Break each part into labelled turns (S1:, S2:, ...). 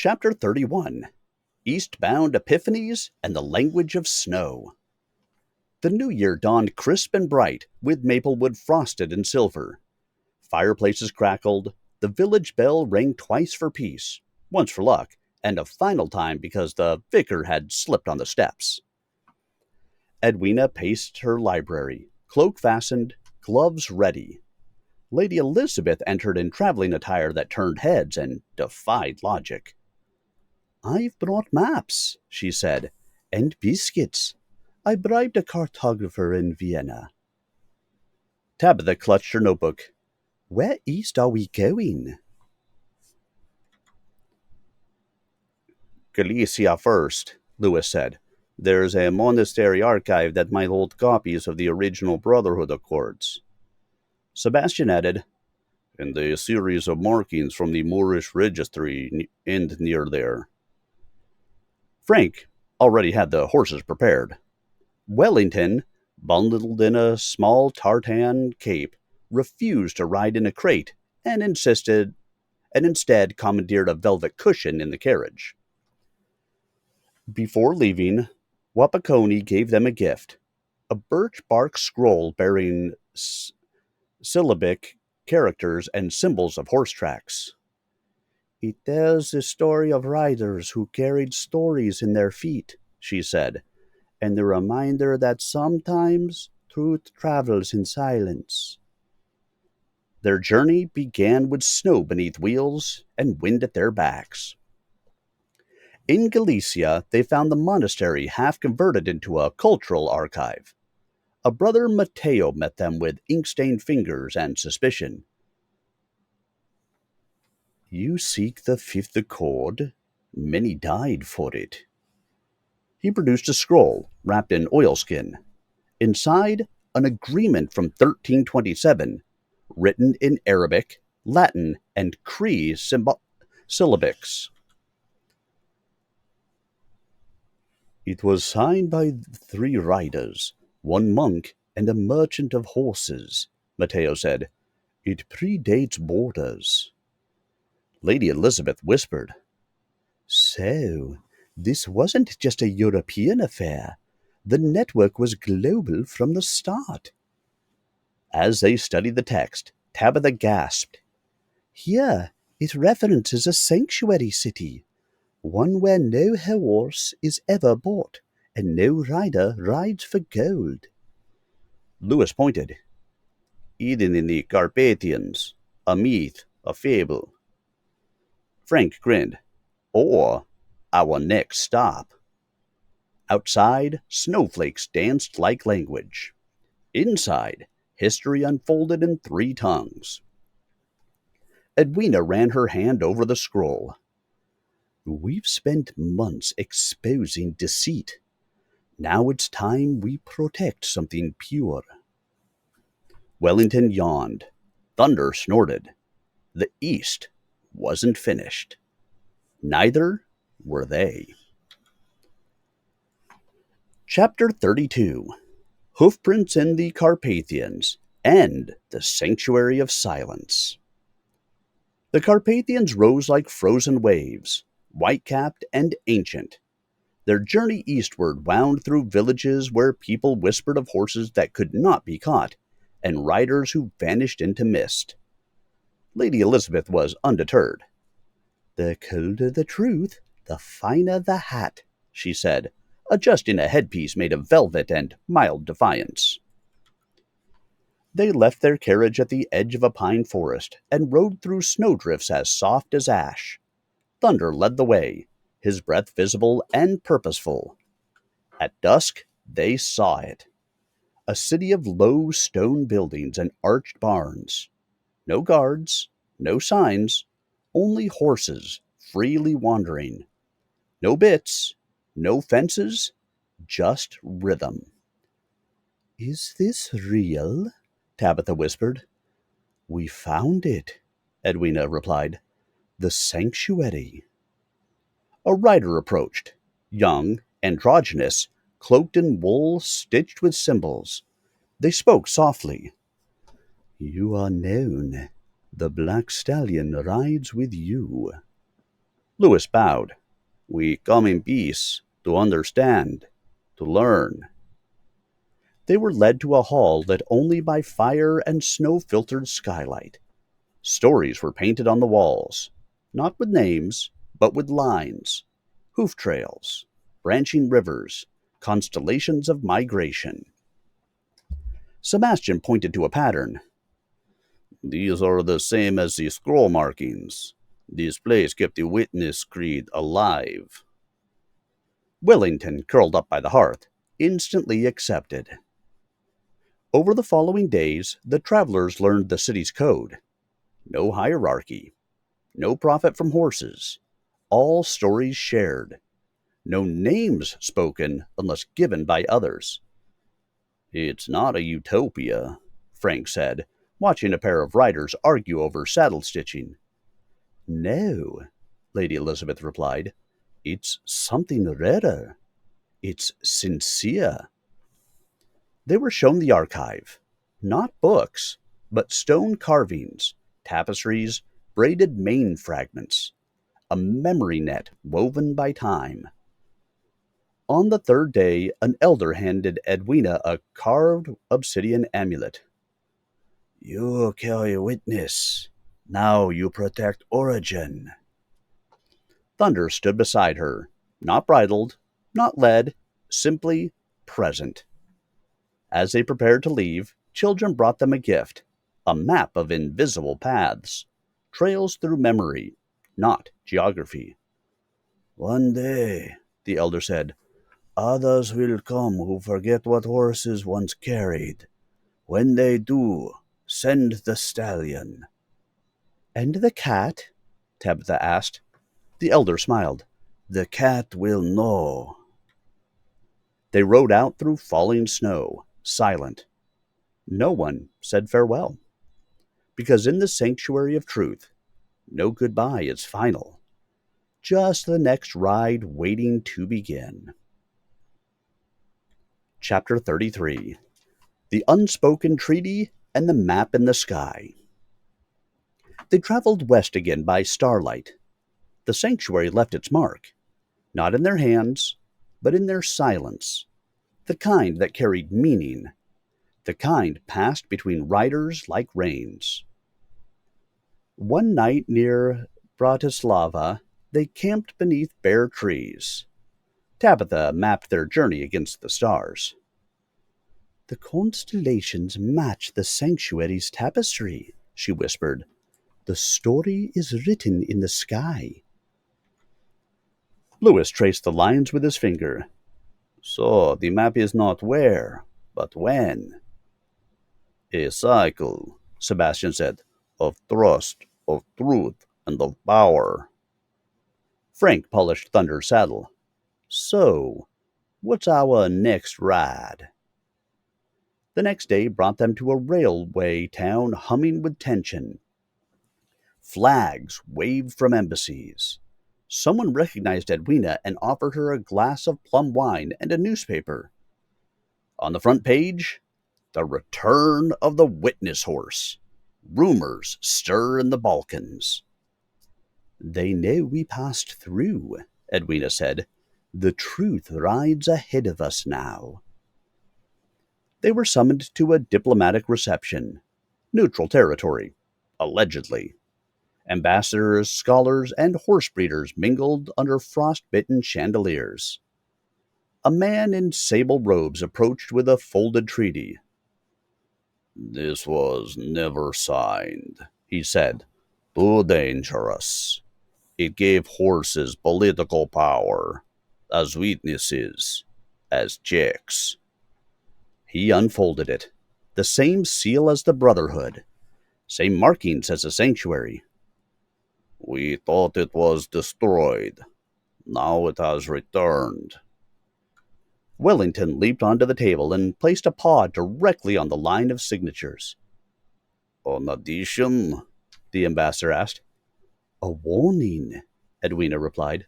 S1: Chapter 31 Eastbound Epiphanies and the Language of Snow. The new year dawned crisp and bright, with Maplewood frosted in silver. Fireplaces crackled, the village bell rang twice for peace, once for luck, and a final time because the vicar had slipped on the steps. Edwina paced her library, cloak fastened, gloves ready. Lady Elizabeth entered in traveling attire that turned heads and defied logic. "I've brought maps," she said, "and biscuits. I bribed a cartographer in Vienna." Tabitha clutched her notebook. "Where east are we going?" "Galicia first," Lewis said. "There's a monastery archive that might hold copies of the original Brotherhood Accords." Sebastian added, "And a series of markings from the Moorish registry end near there." Frank already had the horses prepared. Wellington, bundled in a small tartan cape, refused to ride in a crate and instead commandeered a velvet cushion in the carriage. Before leaving, Wapakoni gave them a gift, a birch bark scroll bearing syllabic characters and symbols of horse tracks. "It tells the story of riders who carried stories in their feet," she said, "and the reminder that sometimes truth travels in silence." Their journey began with snow beneath wheels and wind at their backs. In Galicia, they found the monastery half converted into a cultural archive. A brother Matteo met them with ink-stained fingers and suspicion. "You seek the fifth accord? Many died for it." He produced a scroll wrapped in oilskin. Inside, an agreement from 1327, written in Arabic, Latin, and Cree syllabics. "It was signed by 3 riders, 1 monk, and a merchant of horses," Matteo said. "It predates borders." Lady Elizabeth whispered, "So, this wasn't just a European affair. The network was global from the start." As they studied the text, Tabitha gasped. "Here, it references a sanctuary city, one where no horse is ever bought, and no rider rides for gold." Lewis pointed. "Eden in the Carpathians, a myth, a fable." Frank grinned. "Or our next stop." Outside, snowflakes danced like language. Inside, history unfolded in 3 tongues. Edwina ran her hand over the scroll. "We've spent months exposing deceit. Now it's time we protect something pure." Wellington yawned. Thunder snorted. The East wasn't finished. Neither were they. Chapter 32 Hoofprints in the Carpathians and the Sanctuary of Silence. The Carpathians rose like frozen waves, white-capped and ancient. Their journey eastward wound through villages where people whispered of horses that could not be caught, and riders who vanished into mist. Lady Elizabeth was undeterred. "The colder the truth, the finer the hat," she said, adjusting a headpiece made of velvet and mild defiance. They left their carriage at the edge of a pine forest and rode through snowdrifts as soft as ash. Thunder led the way, his breath visible and purposeful. At dusk, they saw it. A city of low stone buildings and arched barns. No guards, no signs, only horses freely wandering. No bits, no fences, just rhythm. "Is this real?" Tabitha whispered. "We found it," Edwina replied. "The sanctuary." A rider approached, young, androgynous, cloaked in wool stitched with symbols. They spoke softly. "You are known. The black stallion rides with you." Lewis bowed. We come in peace, to understand, to learn. They were led to a hall lit only by fire and snow-filtered skylight. Stories were painted on the walls, not with names, but with lines, hoof trails, branching rivers, constellations of migration. Sebastian pointed to a pattern. These are the same as the scroll markings. This place kept the witness creed alive. Wellington, curled up by the hearth, instantly accepted. Over the following days, the travelers learned the city's code. No hierarchy, no profit from horses, all stories shared, no names spoken unless given by others. It's not a utopia, Frank said, watching a pair of riders argue over saddle stitching. No, Lady Elizabeth replied. It's something rarer. It's sincere. They were shown the archive. Not books, but stone carvings, tapestries, braided mane fragments. A memory net woven by time. On the third day, an elder handed Edwina a carved obsidian amulet. You carry witness. Now you protect origin. Thunder stood beside her, not bridled, not led, simply present. As they prepared to leave, children brought them a gift, a map of invisible paths, trails through memory, not geography. One day, the elder said, others will come who forget what horses once carried. When they do, send the stallion. And the cat? Tabitha asked. The elder smiled. The cat will know. They rode out through falling snow, silent. No one said farewell. Because in the sanctuary of truth, no goodbye is final. Just the next ride waiting to begin. Chapter 33. The Unspoken Treaty and the Map in the Sky. They traveled west again by starlight. The sanctuary left its mark, not in their hands, but in their silence, the kind that carried meaning, the kind passed between riders like reins. One night near Bratislava, they camped beneath bare trees. Tabitha mapped their journey against the stars. The constellations match the sanctuary's tapestry, she whispered. The story is written in the sky. Lewis traced the lines with his finger. So the map is not where, but when. A cycle, Sebastian said, of trust, of truth, and of power. Frank polished Thunder's saddle. So, what's our next ride? The next day brought them to a railway town humming with tension. Flags waved from embassies. Someone recognized Edwina and offered her a glass of plum wine and a newspaper. On the front page, the return of the witness horse. Rumors stir in the Balkans. They know we passed through, Edwina said. The truth rides ahead of us now. They were summoned to a diplomatic reception. Neutral territory, allegedly. Ambassadors, scholars, and horse breeders mingled under frost-bitten chandeliers. A man in sable robes approached with a folded treaty. This was never signed, he said. Too dangerous. It gave horses political power, as witnesses, as checks. He unfolded it. The same seal as the Brotherhood. Same markings as the sanctuary. We thought it was destroyed. Now it has returned. Wellington leaped onto the table and placed a paw directly on the line of signatures. An addition? The ambassador asked. A warning, Edwina replied.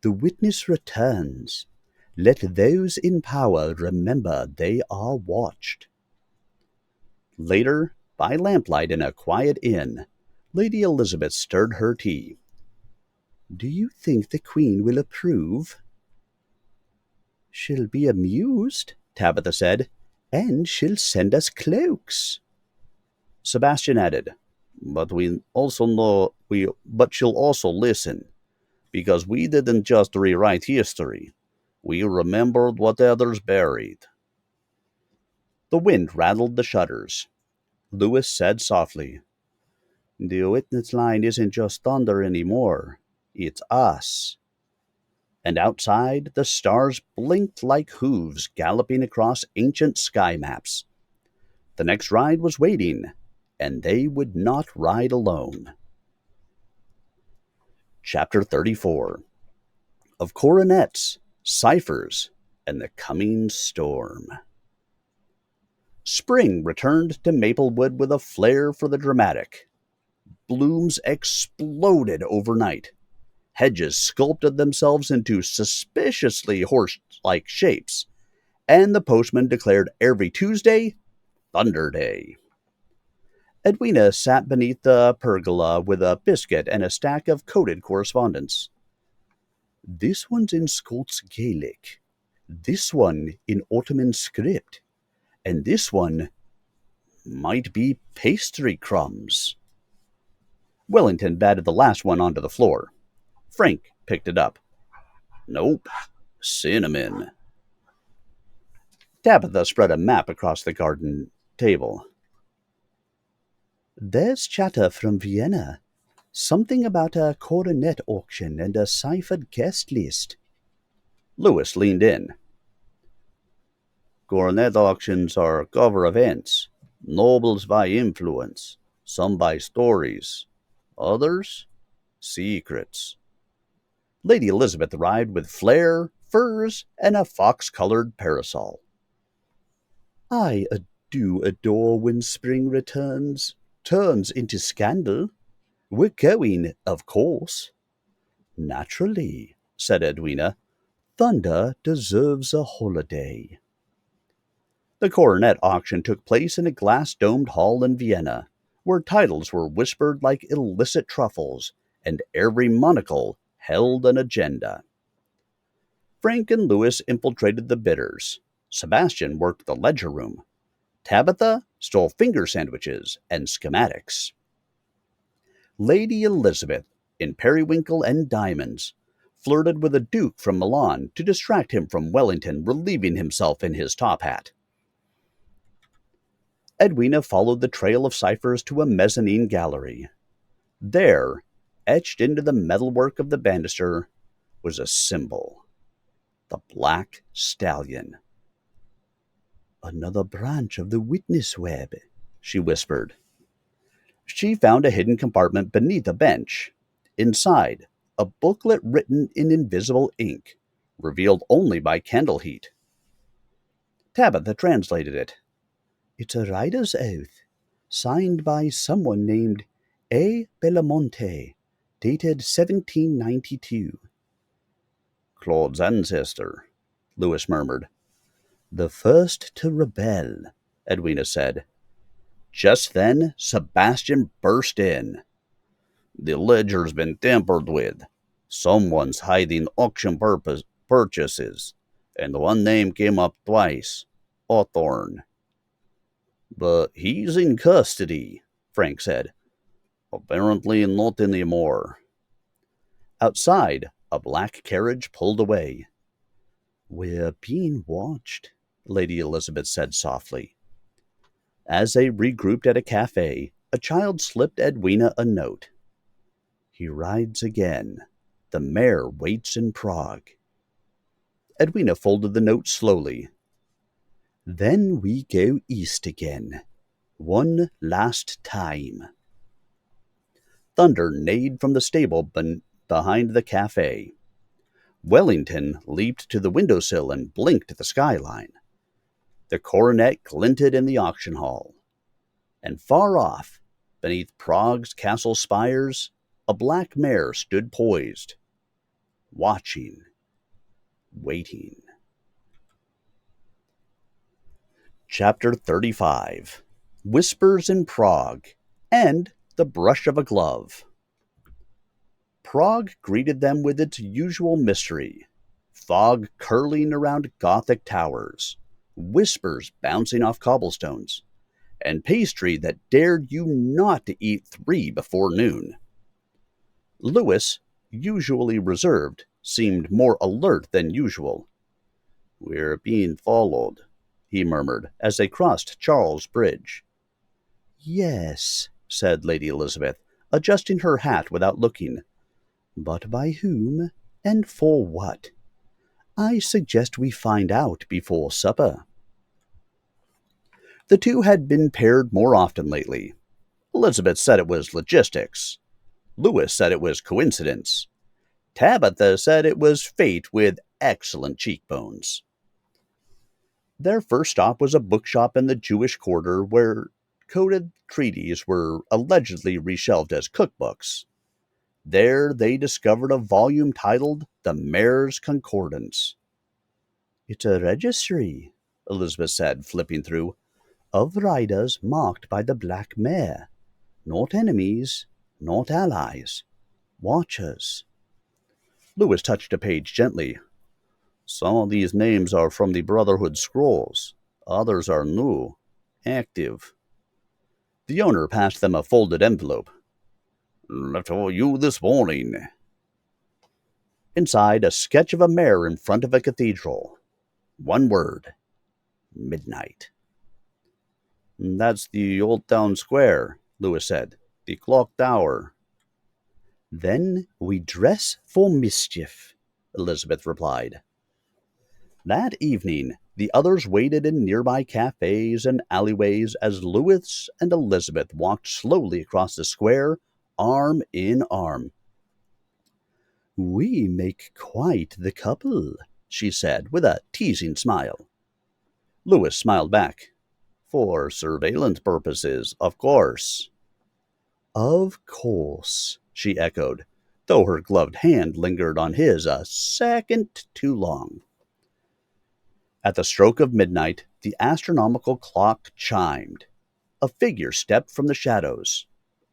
S1: The witness returns. Let those in power remember they are watched. Later, by lamplight in a quiet inn, Lady Elizabeth stirred her tea. Do you think the Queen will approve? She'll be amused, Tabitha said, and she'll send us cloaks. Sebastian added, but she'll also listen, because we didn't just rewrite history. We remembered what others buried. The wind rattled the shutters. Lewis said softly, The witness line isn't just thunder anymore. It's us. And outside, the stars blinked like hooves galloping across ancient sky maps. The next ride was waiting, and they would not ride alone. Chapter 34 Of Coronets, Ciphers, and the Coming Storm. Spring returned to Maplewood with a flair for the dramatic. Blooms exploded overnight. Hedges sculpted themselves into suspiciously horse-like shapes, and the postman declared every Tuesday Thunder Day. Edwina sat beneath the pergola with a biscuit and a stack of coded correspondence. This one's in Scots Gaelic, this one in Ottoman script, and this one might be pastry crumbs. Wellington batted the last one onto the floor. Frank picked it up. Nope, cinnamon. Tabitha spread a map across the garden table. There's chatter from Vienna. Something about a coronet auction and a ciphered guest list. Lewis leaned in. Coronet auctions are cover events. Nobles by influence. Some by stories. Others, secrets. Lady Elizabeth arrived with flair, furs, and a fox-colored parasol. I do adore when spring turns into scandal. We're going, of course. Naturally, said Edwina. Thunder deserves a holiday. The coronet auction took place in a glass-domed hall in Vienna, where titles were whispered like illicit truffles, and every monocle held an agenda. Frank and Lewis infiltrated the bidders. Sebastian worked the ledger room. Tabitha stole finger sandwiches and schematics. Lady Elizabeth, in periwinkle and diamonds, flirted with a duke from Milan to distract him from Wellington relieving himself in his top hat. Edwina followed the trail of ciphers to a mezzanine gallery. There, etched into the metalwork of the banister, was a symbol. The Black Stallion. Another branch of the witness web, she whispered. She found a hidden compartment beneath a bench. Inside, a booklet written in invisible ink, revealed only by candle heat. Tabitha translated it. It's a rider's oath, signed by someone named A. Bellamonte, dated 1792. Claude's ancestor, Lewis murmured. The first to rebel, Edwina said. Just then, Sebastian burst in. The ledger's been tampered with. Someone's hiding auction purchases, and one name came up twice. Hawthorne. But he's in custody, Frank said. Apparently not anymore. Outside, a black carriage pulled away. We're being watched, Lady Elizabeth said softly. As they regrouped at a cafe, a child slipped Edwina a note. He rides again. The mare waits in Prague. Edwina folded the note slowly. Then we go east again. One last time. Thunder neighed from the stable behind the cafe. Wellington leaped to the windowsill and blinked at the skyline. The coronet glinted in the auction hall. And far off, beneath Prague's castle spires, a black mare stood poised, watching, waiting. Chapter 35 Whispers in Prague and the Brush of a Glove. Prague greeted them with its usual mystery: fog curling around Gothic towers, whispers bouncing off cobblestones, and pastry that dared you not to eat 3 before noon. Lewis, usually reserved, seemed more alert than usual. "We're being followed," he murmured as they crossed Charles Bridge. "Yes," said Lady Elizabeth, adjusting her hat without looking. "But by whom, and for what? I suggest we find out before supper." The two had been paired more often lately. Elizabeth said it was logistics. Lewis said it was coincidence. Tabitha said it was fate with excellent cheekbones. Their first stop was a bookshop in the Jewish quarter where coded treaties were allegedly reshelved as cookbooks. There they discovered a volume titled The Mayor's Concordance. "It's a registry," Elizabeth said, flipping through, "of riders marked by the black mare. Not enemies, not allies. Watchers." Lewis touched a page gently. "Some of these names are from the Brotherhood scrolls. Others are new, active." The owner passed them a folded envelope. "Left for you this morning." Inside, a sketch of a mare in front of a cathedral. One word: midnight. "That's the Old Town Square," Lewis said. "The clocked hour." "Then we dress for mischief," Elizabeth replied. That evening, the others waited in nearby cafes and alleyways as Lewis and Elizabeth walked slowly across the square, arm in arm. "We make quite the couple," she said, with a teasing smile. Lewis smiled back. "For surveillance purposes, of course." "Of course," she echoed, though her gloved hand lingered on his a second too long. At the stroke of midnight, the astronomical clock chimed. A figure stepped from the shadows.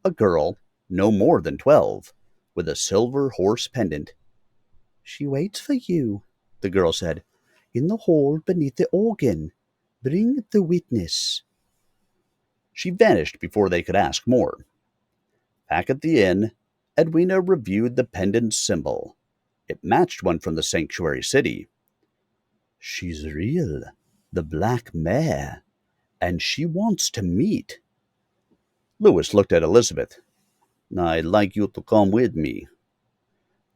S1: A girl, no more than 12, with a silver horse pendant. "She waits for you," the girl said, "in the hall beneath the organ. Bring the witness." She vanished before they could ask more. Back at the inn, Edwina reviewed the pendant's symbol. It matched one from the sanctuary city. "She's real, the black mare, and she wants to meet." Lewis looked at Elizabeth. "I'd like you to come with me."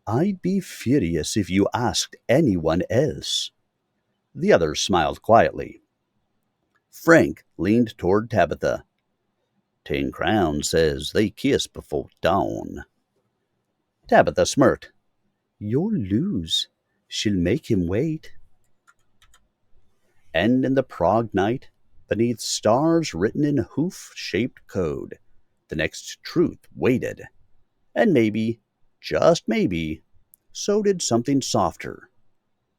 S1: "I'd be furious if you asked anyone else." The others smiled quietly. Frank leaned toward Tabitha. "10 Crowns says they kiss before dawn." Tabitha smirked. "You'll lose. She'll make him wait." And in the Prague night, beneath stars written in hoof-shaped code, the next truth waited. And maybe, just maybe, so did something softer.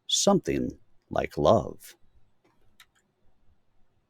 S1: Something like love.